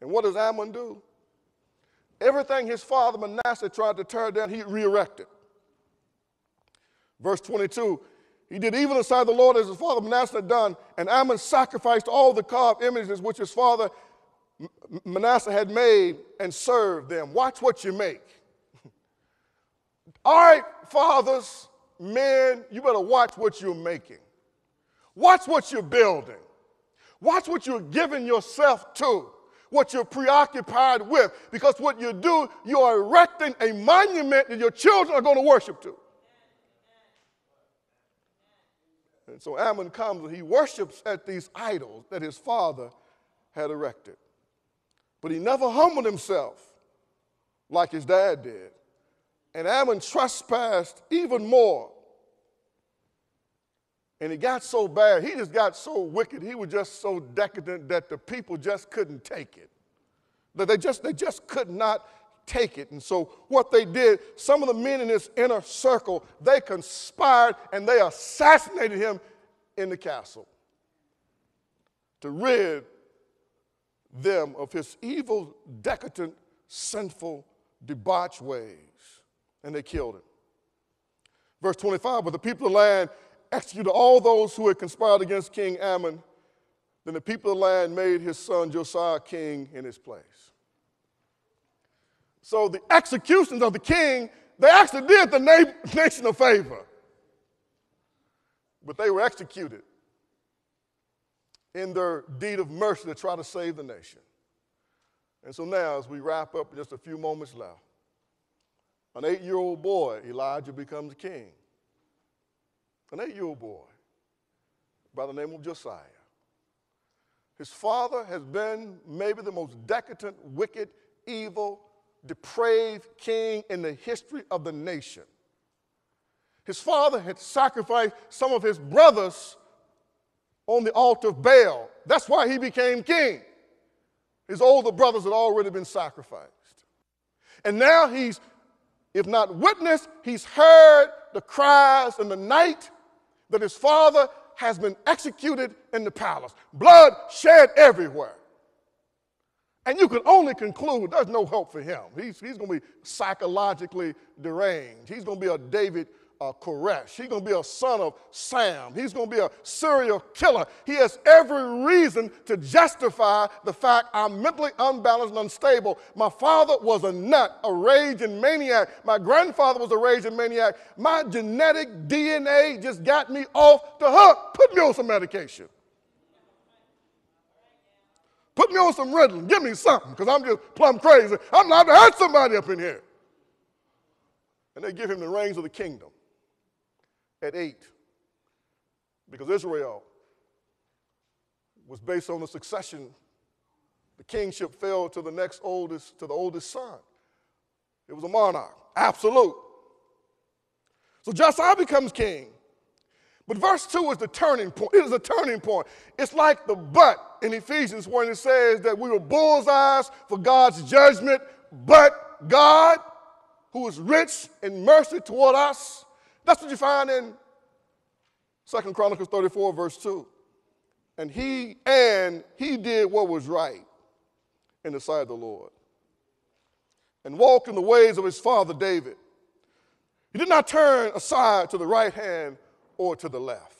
And what does Ammon do? Everything his father Manasseh tried to tear down, he re-erected. Verse 22, he did evil in the sight of the Lord as his father Manasseh had done, and Ammon sacrificed all the carved images which his father Manasseh had made and served them. Watch what you make. All right, fathers, men, you better watch what you're making. Watch what you're building. Watch what you're giving yourself to, what you're preoccupied with, because what you do, you are erecting a monument that your children are going to worship to. And so Ammon comes and he worships at these idols that his father had erected. But he never humbled himself like his dad did. And Ammon trespassed even more. And it got so bad, he just got so wicked, he was just so decadent that the people just couldn't take it. That they just could not take it. And so what they did, some of the men in this inner circle, they conspired and they assassinated him in the castle to rid them of his evil, decadent, sinful, debauched ways. And they killed him. Verse 25, but the people of the land executed all those who had conspired against King Ammon. Then the people of the land made his son Josiah king in his place. So the executions of the king, they actually did the nation a favor. But they were executed in their deed of mercy to try to save the nation. And so now, as we wrap up, just a few moments left, an 8-year-old boy, Elijah, becomes king. An 8-year-old boy by the name of Josiah. His father has been maybe the most decadent, wicked, evil, depraved king in the history of the nation. His father had sacrificed some of his brothers on the altar of Baal. That's why he became king. His older brothers had already been sacrificed. And now he's, if not witnessed, he's heard the cries in the night that his father has been executed in the palace. Blood shed everywhere. And you can only conclude there's no hope for him. He's going to be psychologically deranged. He's going to be a David Koresh. He's going to be a son of Sam. He's going to be a serial killer. He has every reason to justify the fact I'm mentally unbalanced and unstable. My father was a nut, a raging maniac. My grandfather was a raging maniac. My genetic DNA just got me off the hook. Put me on some medication. Put me on some Ritalin. Give me something, because I'm just plumb crazy. I'm liable to hurt somebody up in here. And they give him the reins of the kingdom at 8, because Israel was based on the succession. The kingship fell to the oldest son. It was a monarch, absolute. So Josiah becomes king. But verse 2 is the turning point. It is a turning point. It's like the but in Ephesians when it says that we were bullseyes for God's judgment, but God, who is rich in mercy toward us. That's what you find in 2 Chronicles 34, verse 2. And he did what was right in the sight of the Lord and walked in the ways of his father David. He did not turn aside to the right hand or to the left.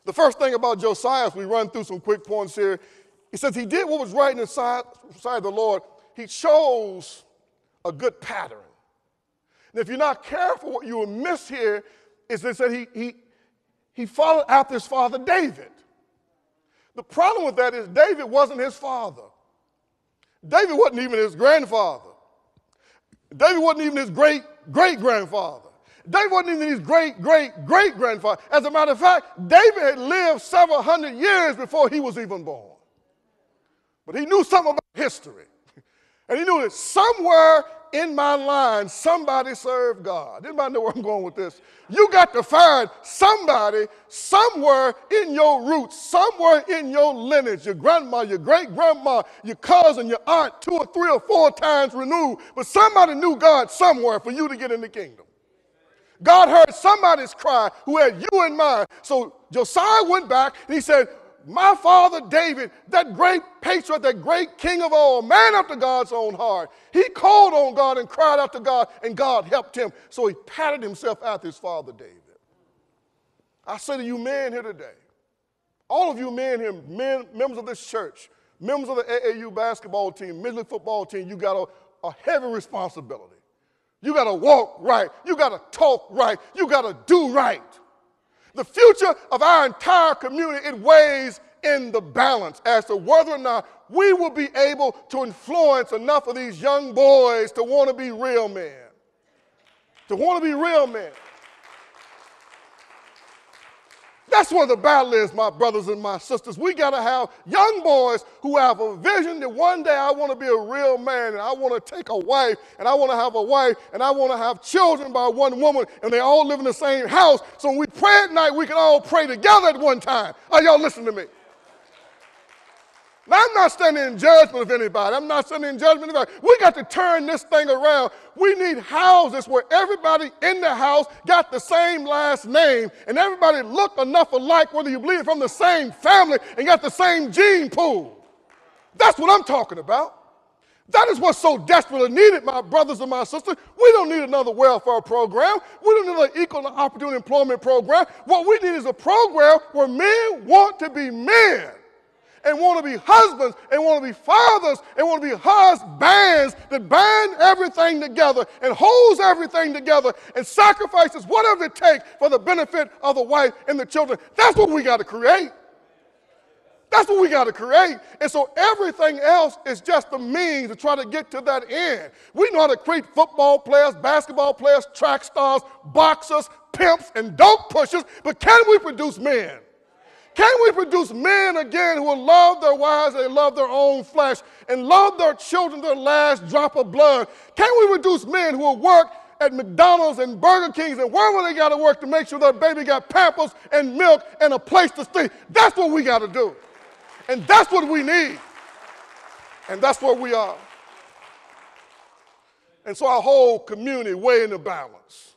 The first thing about Josiah, as we run through some quick points here, he says he did what was right in the sight of the Lord. He chose a good pattern. And if you're not careful, what you will miss here is that he followed after his father David. The problem with that is David wasn't his father. David wasn't even his grandfather. David wasn't even his great-great-grandfather. David wasn't even his great-great-great-grandfather. As a matter of fact, David had lived several hundred years before he was even born. But he knew something about history. And he knew that somewhere in my line, somebody served God. Anybody know where I'm going with this? You got to find somebody somewhere in your roots, somewhere in your lineage, your grandma, your great-grandma, your cousin, your aunt, 2 or 3 or 4 times renewed. But somebody knew God somewhere for you to get in the kingdom. God heard somebody's cry who had you in mind. So Josiah went back and he said, my father David, that great patriot, that great king of all, man after God's own heart, he called on God and cried out to God, and God helped him. So he patted himself after his father David. I say to you men here today, all of you men here, members of this church, members of the AAU basketball team, Major League football team, you got a heavy responsibility. You got to walk right. You got to talk right. You got to do right. The future of our entire community, it weighs in the balance as to whether or not we will be able to influence enough of these young boys to want to be real men. To want to be real men. That's where the battle is, my brothers and my sisters. We got to have young boys who have a vision that one day I want to be a real man, and I want to take a wife, and I want to have a wife, and I want to have children by one woman, and they all live in the same house. So when we pray at night, we can all pray together at one time. Are y'all listening to me? Now, I'm not standing in judgment of anybody. I'm not standing in judgment of anybody. We got to turn this thing around. We need houses where everybody in the house got the same last name and everybody look enough alike, whether you bleed from the same family and got the same gene pool. That's what I'm talking about. That is what's so desperately needed, my brothers and my sisters. We don't need another welfare program. We don't need an equal opportunity employment program. What we need is a program where men want to be men, and want to be husbands, and want to be fathers, and want to be husbands that bind everything together and holds everything together and sacrifices whatever it takes for the benefit of the wife and the children. That's what we got to create. That's what we got to create. And so everything else is just the means to try to get to that end. We know how to create football players, basketball players, track stars, boxers, pimps, and dope pushers, but can we produce men? Can we produce men again who will love their wives and love their own flesh and love their children to their last drop of blood? Can we produce men who will work at McDonald's and Burger Kings and wherever they got to work to make sure their baby got Pampers and milk and a place to stay? That's what we got to do. And that's what we need. And that's what we are. And so our whole community weighs in the balance.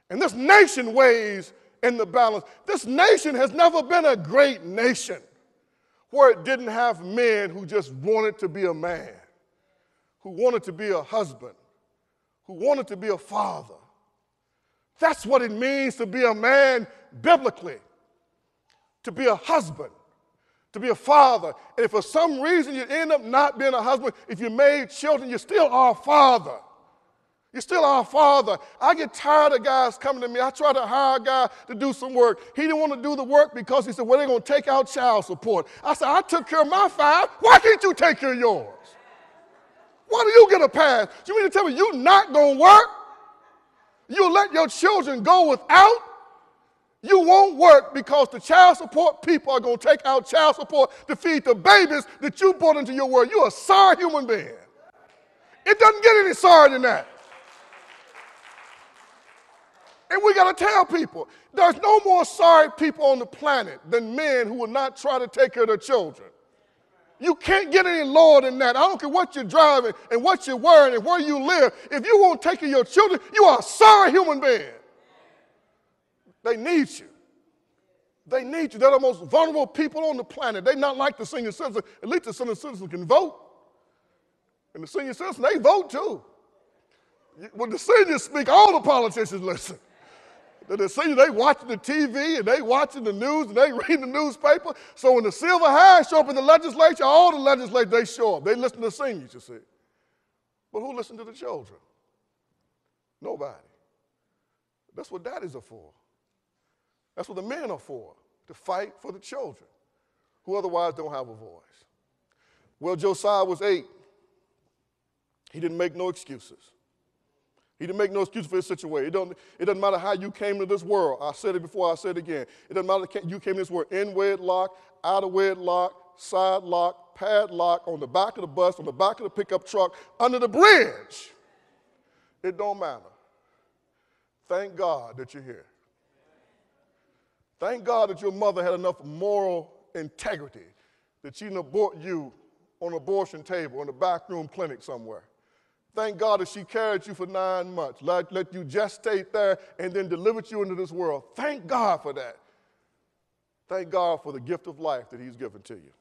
And this nation weighs in the balance. This nation has never been a great nation where it didn't have men who just wanted to be a man, who wanted to be a husband, who wanted to be a father. That's what it means to be a man biblically, to be a husband, to be a father. And if for some reason you end up not being a husband, if you made children, you still are a father. You're still our father. I get tired of guys coming to me. I try to hire a guy to do some work. He didn't want to do the work because he said, well, they're going to take out child support. I said, I took care of my 5. Why can't you take care of yours? Why do you get a pass? You mean to tell me you're not going to work? You'll let your children go without? You won't work because the child support people are going to take out child support to feed the babies that you brought into your world. You're a sorry human being. It doesn't get any sorrier than that. And we got to tell people, there's no more sorry people on the planet than men who will not try to take care of their children. You can't get any lower than that. I don't care what you're driving and what you're wearing and where you live. If you won't take care of your children, you are a sorry human being. They need you. They need you. They're the most vulnerable people on the planet. They're not like the senior citizen. At least the senior citizen can vote. And the senior citizen, they vote too. When the seniors speak, all the politicians listen. The seniors, they watching the TV and they watching the news and they reading the newspaper. So when the silver hairs show up in the legislature, all the legislators, they show up. They listen to the seniors, you see. But who listens to the children? Nobody. That's what daddies are for. That's what the men are for, to fight for the children who otherwise don't have a voice. Well, Josiah was 8. He didn't make no excuses. He didn't make no excuse for his situation. It doesn't matter how you came to this world. I said it before, I said it again. It doesn't matter you came to this world in wedlock, out of wedlock, side lock, padlock, on the back of the bus, on the back of the pickup truck, under the bridge. It don't matter. Thank God that you're here. Thank God that your mother had enough moral integrity that she didn't abort you on an abortion table in a backroom clinic somewhere. Thank God that she carried you for 9 months, let you gestate there, and then delivered you into this world. Thank God for that. Thank God for the gift of life that he's given to you.